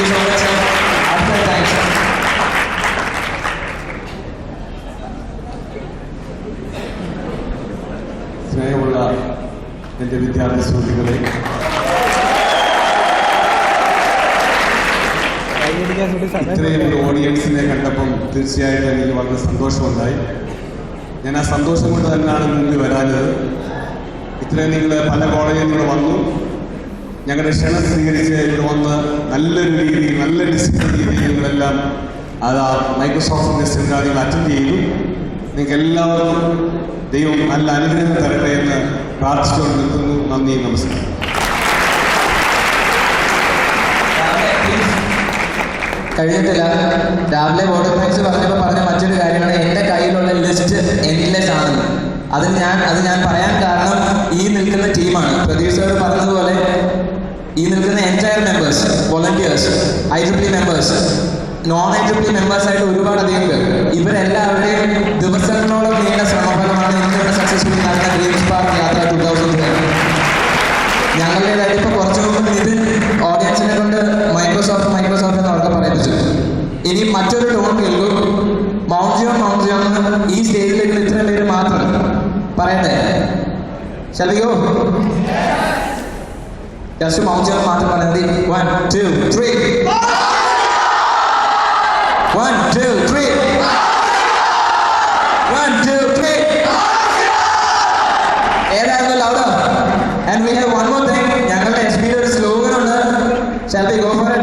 you so much, sir. After thanks. സ്നേഹമുള്ള എൻ്റെ വിദ്യാർത്ഥി സുഹൃത്തുക്കളെ, ഇത്രയും ഒരു ഓഡിയൻസിനെ കണ്ടപ്പം തീർച്ചയായിട്ടും എനിക്ക് വളരെ സന്തോഷമുണ്ടായി. ഞാൻ ആ സന്തോഷം കൊണ്ട് തന്നെയാണ് മുമ്പിൽ വരാഞ്ഞത്. ഇത്രയും നിങ്ങൾ പല കോളേജിൽ നിങ്ങൾ വന്നു, ഞങ്ങളുടെ ക്ഷണം സ്വീകരിച്ച് ഇവിടെ വന്ന് നല്ലൊരു രീതിയിൽ നല്ല ഡിസിപ്ലിൻ രീതിയിൽ നിങ്ങളെല്ലാം അത് മൈക്രോസോഫ്റ്റിൻ്റെ സെമിനാർ നിങ്ങൾ അറ്റൻഡ് ചെയ്തു. നിങ്ങൾക്ക് എല്ലാവർക്കും ദൈവം നല്ല അനുഗ്രഹം തരട്ടെ എന്ന് പ്രാർത്ഥിച്ചുകൊണ്ട് നിൽക്കുന്നു. നന്ദി, നമസ്കാരം. കഴിഞ്ഞിട്ടില്ല. രാവിലെ വോട്ടർ ഫൈൻസ് പറഞ്ഞപ്പോൾ പറഞ്ഞ മറ്റൊരു കാര്യമാണ് എൻ്റെ കയ്യിലുള്ള ലിസ്റ്റ് എൻലെസ് ആണെന്ന്. അത് ഞാൻ പറയാൻ കാരണം ഈ നിൽക്കുന്ന ടീമാണ്. പ്രദീപ് സാർ പറഞ്ഞതുപോലെ ഈ നിൽക്കുന്ന entire members, volunteers, IEEE members, non-IEEE മെമ്പേഴ്സായിട്ട് ഒരുപാടധികം പേർ, ഇവരെല്ലാവരുടെയും ദിവസങ്ങളോളം നീണ്ട ശ്രമഫലമാണ് ഇന്നിവിടെ സക്സസ്ഫുള്ളി നടന്ന ഗ്രീൻ സ്പാർക്ക് യാത്ര 2010. ഞങ്ങളുടേതായിട്ട് ഇപ്പോൾ കുറച്ചു മുമ്പ് ഇത് ഓഡിയൻസിനെ കൊണ്ട് മൈക്രോസോഫ്റ്റ് എന്ന് അവർക്ക് പറയിപ്പിച്ചു. ഇനി മറ്റൊരു ടോൺ കേൾക്കും. മൗണ്ട് ജിയോൺ ഈ സ്റ്റേജിലേക്ക് ഇത്രയും പേര് മാത്രം പറയട്ടെ. Shall we go? Just Mount Zion മാത്രം പറഞ്ഞാൽ മതി. 1 2 3 1 2 3 1 2 3 ഏതായിരുന്നു louder? And we have one more thing. ഞങ്ങളുടെ SB ഒരു സ്ലോഗൻ ഉണ്ട്. Shall we go for it?